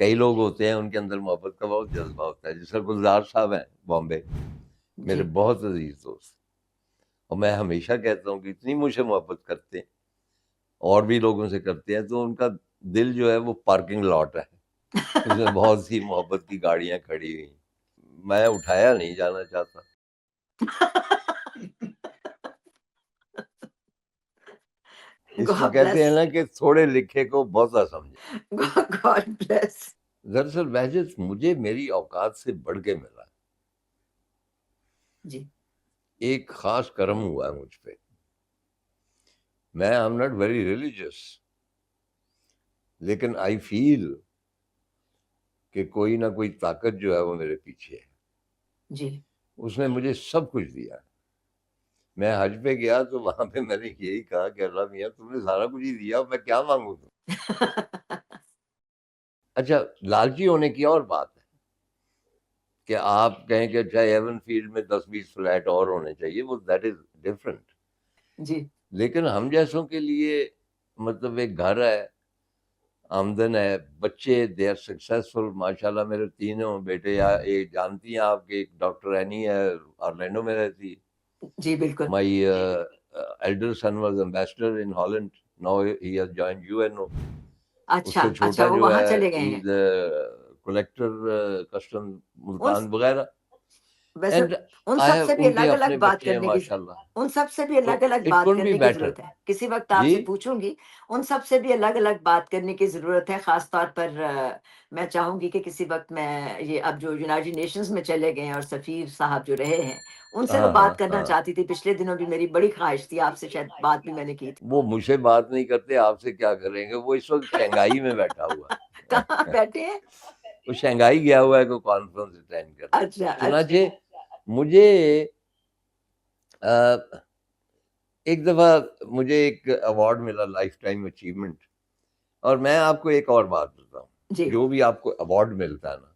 کئی لوگ ہوتے ہیں ان کے اندر محبت کا بہت جذبہ ہوتا ہے، جس طرح گلزار صاحب ہیں بامبے، میرے جی بہت عزیز دوست، اور میں ہمیشہ کہتا ہوں کہ اتنی مجھ سے محبت کرتے ہیں اور بھی لوگوں سے کرتے ہیں، تو ان کا دل جو ہے وہ پارکنگ لاٹ ہے، اس میں بہت سی محبت کی گاڑیاں کھڑی ہوئی، میں اٹھایا نہیں جانا چاہتا. اس کو God کہتے ہیں bless. نا کہ تھوڑے لکھے کو بہت سمجھے. God bless. دراصل بہجت مجھے میری اوقات سے بڑھ کے ملا، جی ایک خاص کرم ہوا ہے مجھ پہ. میں ایم ناٹ ویری ریلیجیس، لیکن آئی فیل کہ کوئی نہ کوئی طاقت جو ہے وہ میرے پیچھے ہے. جی اس نے مجھے سب کچھ دیا. میں حج پہ گیا تو وہاں پہ میں نے یہی کہا کہ اللہ میاں تم نے سارا کچھ ہی دیا، میں کیا مانگوں تم. اچھا، لالچی ہونے کی اور بات ہے کہ آپ کہیں کہ اچھا ایون فیلڈ میں 10-20 فلیٹ اور ہونے چاہیے، وہ دیٹ از ڈفرنٹ. جی لیکن ہم جیسوں کے لیے مطلب ایک گھر ہے، آمدن ہے، بچے دے آر سکسیسفل ماشاء اللہ. میرے تینوں بیٹے، یا ایک جانتی ہیں آپ کہ ایک ڈاکٹر اینی ہے آرلینڈو میں رہتی. جی بالکل. مائی elder son was ambassador in Holland. Now he has joined UNO. اس اچھا سے اچھا چھوٹا وہ جو وہاں ہے چلے گئے he ہیں. is a collector custom ان ملتان وغیرہ. ویسے and in I sub have, سے بھی ان کے الگ الگ اپنے بات بچے ہیں کرنے کی ماشاء اللہ. ان سب سے بھی تو الگ الگ اٹ بات couldn't be کرنے کی better. ضرورت ہے. کسی وقت آپ جی سے پوچھوں گی ان سب سے بھی الگ الگ بات کرنے کی ضرورت ہے. خاص طور پر میں چاہوں گی کہ کسی وقت میں یہ اب جو یونائٹڈ نیشنز میں چلے گئے ہیں اور سفیر صاحب جو رہے ہیں ان سے وہ ہاں ہاں بات کرنا ہاں، چاہتی تھی. پچھلے دنوں بھی میری بڑی خواہش تھی آپ سے، شاید بات بھی میں نے کی تھی. وہ مجھ سے بات نہیں کرتے، آپ سے کیا کریں گے؟ وہ اس وقت شنگھائی میں بیٹھا ہوا کہاں ہے. بیٹھے ہیں؟ وہ شنگھائی گیا ہوا ہے کوئی کانفرنس اٹینڈ کرنے. اچھا اچھا. چنانچہ مجھے ایک دفعہ مجھے ایک ایوارڈ ملا، لائف ٹائم اچیومنٹ. اور میں آپ کو ایک اور بات بتاؤں، جی جو بھی آپ کو ایوارڈ ملتا ہے نا،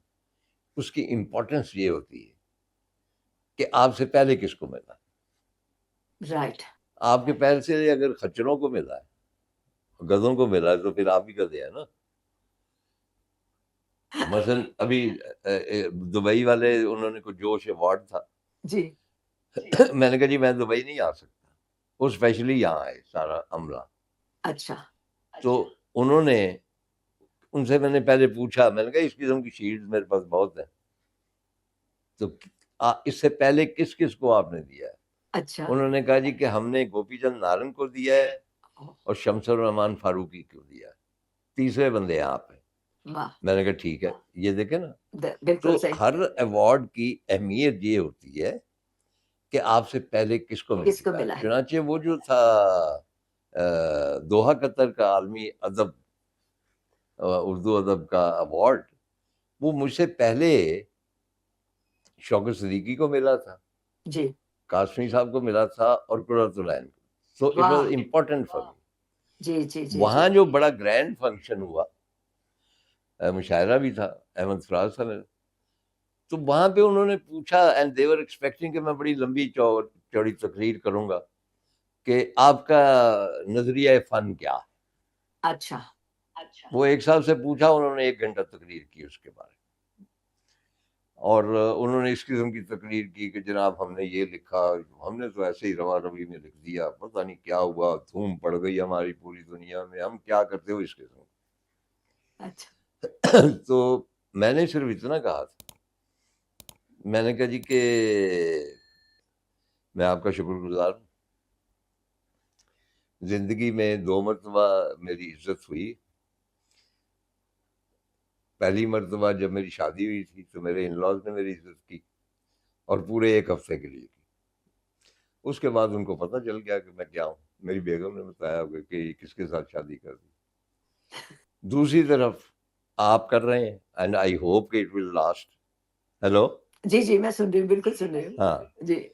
اس کی امپورٹنس یہ ہوتی ہے کہ آپ سے پہلے کس کو ملا. رائٹ. آپ کے پہلے سے اگر خچروں کو ملا ہے، گدھوں کو ملا ہے، تو پھر آپ بھی گدھے ہیں نا. مثلا ابھی دبئی والے انہوں نے کوئی جوش ایوارڈ تھا، جی میں نے کہا جی میں دبئی نہیں آ سکتا، وہ اسپیشلی یہاں آئے سارا عملہ. اچھا تو انہوں نے، ان سے میں نے پہلے پوچھا، میں نے کہا اس قسم کی شیٹس میرے پاس بہت ہیں، تو اس سے پہلے کس کس کو آپ نے دیا ہے؟ اچھا. انہوں نے کہا جی کہ ہم نے گوپی چند نارنگ کو دیا ہے اور شمس الرحمان فاروقی کو دیا ہے، تیسرے بندے آپ ہیں. واہ میں نے کہا ٹھیک ہے، یہ دیکھیں نا. بالکل تو صحیح. ہر ایوارڈ کی اہمیت یہ ہوتی ہے کہ آپ سے پہلے کس کو مل کس کو چکا ہے. ملا ہے؟ چنانچہ وہ جو تھا دوحہ قطر کا عالمی ادب، اردو ادب کا ایوارڈ، وہ مجھ سے پہلے شوکت صدیقی کو ملا تھا، جی قاسمی صاحب کو ملا تھا، اور قرۃ العین کو. سو اٹ واہ. Was important for me. جی جی جی وہاں جو بڑا گرینڈ فنکشن ہوا، مشاعرہ بھی تھا، احمد فراز تھا میرا. تو وہاں پہ انہوں نے پوچھا، اینڈ دے ور ایکسپیکٹنگ کہ میں بڑی لمبی چوڑی تقریر کروں گا کہ آپ کا نظریہ فن کیا ہے. اچھا وہ ایک صاحب سے پوچھا، انہوں نے 1 گھنٹہ تقریر کی اس کے بارے میں، اور انہوں نے اس قسم کی تقریر کی کہ جناب ہم نے یہ لکھا، ہم نے تو ایسے ہی روا روی میں لکھ دیا، پتہ نہیں کیا ہوا، دھوم پڑ گئی ہماری پوری دنیا میں، ہم کیا کرتے ہو اس قسم. اچھا. تو میں نے صرف اتنا کہا تھا، میں نے کہا جی کہ میں آپ کا شکر گزار ہوں. زندگی میں 2 مرتبہ میری عزت ہوئی. پہلی مرتبہ جب میری شادی ہوئی تھی تو میرے ان لاز نے میری عزت کی، اور پورے 1 ہفتے کے لیے کی. اس کے بعد ان کو پتہ چل گیا کہ میں کیا ہوں. میری بیگم نے بتایا ہوگا کہ یہ کس کے ساتھ شادی کر دی. دوسری طرف آپ کر رہے ہیں، اینڈ آئی ہوپ کہ اٹ ول لاسٹ. ہیلو. جی جی میں سن رہی ہوں، بالکل سن رہی ہوں. ہاں، جی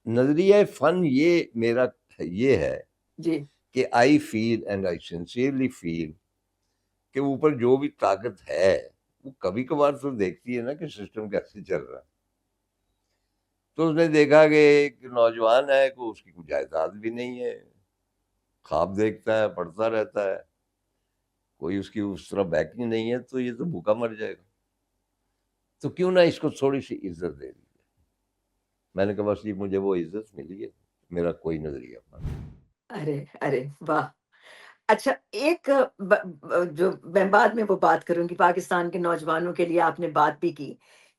نظریہ فن یہ میرا یہ ہے جی کہ آئی فیل اینڈ آئی سنسیئرلی فیل کہ اوپر جو بھی طاقت ہے وہ کبھی کبھار تو دیکھتی ہے نا کہ سسٹم کیسے چل رہا ہے. تو اس نے دیکھا کہ ایک نوجوان ہے کہ اس کی کوئی جائیداد بھی نہیں ہے، خواب دیکھتا ہے، پڑھتا رہتا ہے، کوئی اس کی اس طرح بیکنگ نہیں ہے تو یہ تو بھوکا مر جائے گا. تو کیوں نہ اس کو تھوڑی سی عزت دے دی. میں نے کہا بس یہ مجھے وہ عزت ملی ہے, میرا کوئی نظریہ ارے ارے واہ. اچھا ایک جو میں بعد میں وہ بات کروں گی, پاکستان کے نوجوانوں کے لیے آپ نے بات بھی کی.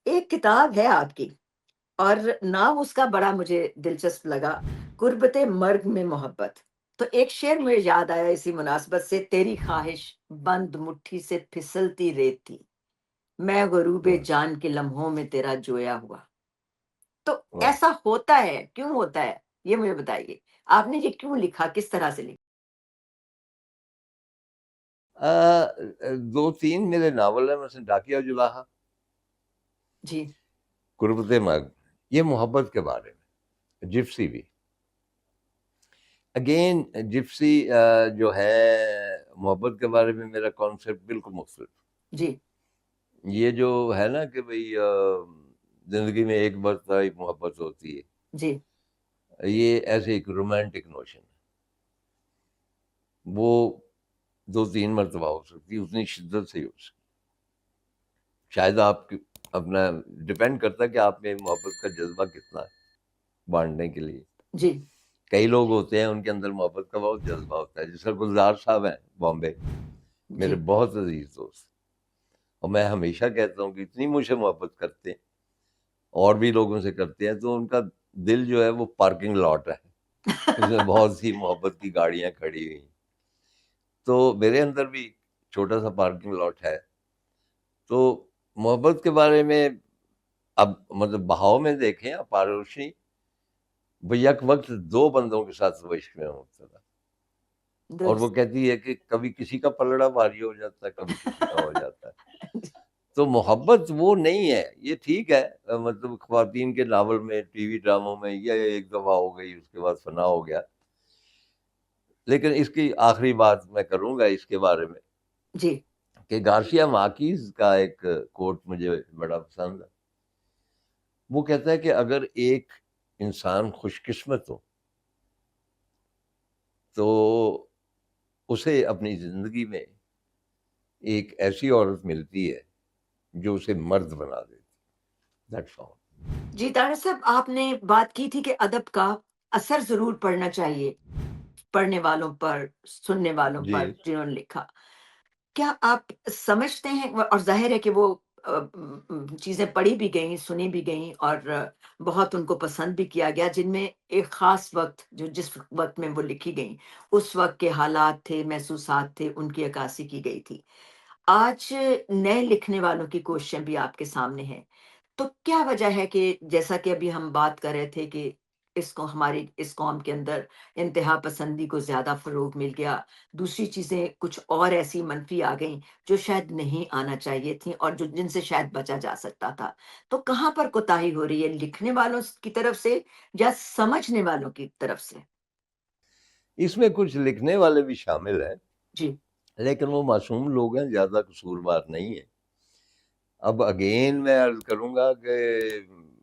ایک کتاب ہے آپ کی اور نام اس کا بڑا مجھے دلچسپ لگا, قربت مرگ میں محبت. تو ایک شعر مجھے یاد آیا اسی مناسبت سے, تیری خواہش بند مٹھی سے پھسلتی ریت تھی, میں غروب واہ. جان کے لمحوں میں تیرا جویا ہوا. تو واہ. ایسا ہوتا ہے, کیوں ہوتا ہے یہ مجھے بتائیے, آپ نے یہ کیوں لکھا, کس طرح سے لکھا؟ دو تین میرے ناول ہیں, مثلا ڈاکیا جلاحا, جی قربت مرگ, یہ محبت کے بارے میں. جپسی بھی اگین, جپسی جو ہے محبت کے بارے میں میرا کانسیپٹ بالکل مختلف. جی یہ جو ہے نا کہ بھئی زندگی میں ایک مرتبہ ایک محبت ہوتی ہے, جی یہ ایسے ایک رومانٹک نوشن ہے. وہ دو تین مرتبہ ہو سکتی ہے, اتنی شدت سے ہی ہو سکتی. شاید آپ اپنا ڈپینڈ کرتا ہے کہ آپ میں محبت کا جذبہ کتنا ہے بانٹنے کے لیے. جی کئی لوگ ہوتے ہیں ان کے اندر محبت کا بہت جذبہ ہوتا ہے, جیسے گلزار صاحب ہیں بامبے, میرے جی بہت عزیز دوست, اور میں ہمیشہ کہتا ہوں کہ اتنی مجھ سے محبت کرتے ہیں اور بھی لوگوں سے کرتے ہیں, تو ان کا دل جو ہے وہ پارکنگ لاٹ ہے, اس میں بہت سی محبت کی گاڑیاں کھڑی ہوئی ہیں. تو میرے اندر بھی چھوٹا سا پارکنگ لاٹ ہے. تو محبت کے بارے میں اب مطلب بہاؤ میں دیکھیں, پاروشنی وہ یک وقت دو بندوں کے ساتھ وہ عشق میں مبتلا, اور وہ درست. کہتی ہے کہ کبھی کسی کا پلڑا بھاری ہو جاتا ہے, کبھی کسی کا ہو جاتا ہے. تو محبت وہ نہیں ہے. یہ ٹھیک ہے, مطلب خواتین کے ناول میں, ٹی وی ڈراموں میں یہ ایک دفعہ ہو گئی, اس کے بعد فنا ہو گیا. لیکن اس کی آخری بات میں کروں گا اس کے بارے میں جی کہ گارشیا مارکیز کا ایک کوٹ مجھے بڑا پسند ہے. وہ کہتا ہے کہ اگر ایک انسان خوش قسمت ہو تو اسے اپنی زندگی میں ایک ایسی عورت ملتی ہے جو اسے مرد بنا دیتی. That's all. جی طاہر صاحب, آپ نے بات کی تھی کہ ادب کا اثر ضرور پڑنا چاہیے پڑھنے والوں پر, سننے والوں جی پر جنہوں نے لکھا. کیا آپ سمجھتے ہیں, اور ظاہر ہے کہ وہ چیزیں پڑھی بھی گئیں, سنی بھی گئیں, اور بہت ان کو پسند بھی کیا گیا, جن میں ایک خاص وقت جو جس وقت میں وہ لکھی گئیں اس وقت کے حالات تھے, محسوسات تھے, ان کی عکاسی کی گئی تھی. آج نئے لکھنے والوں کی کوششیں بھی آپ کے سامنے ہیں. تو کیا وجہ ہے کہ جیسا کہ ابھی ہم بات کر رہے تھے کہ اس کو ہماری اس قوم کے اندر انتہا پسندی کو زیادہ فروغ مل گیا, دوسری چیزیں کچھ اور ایسی منفی آ گئیں جو شاید نہیں آنا چاہیے تھیں اور جو جن سے شاید بچا جا سکتا تھا. تو کہاں پر کوتاہی ہو رہی ہے, لکھنے والوں کی طرف سے یا سمجھنے والوں کی طرف سے؟ اس میں کچھ لکھنے والے بھی شامل ہیں, جی لیکن وہ معصوم لوگ ہیں, زیادہ قصوروار نہیں ہیں. اب اگین میں عرض کروں گا کہ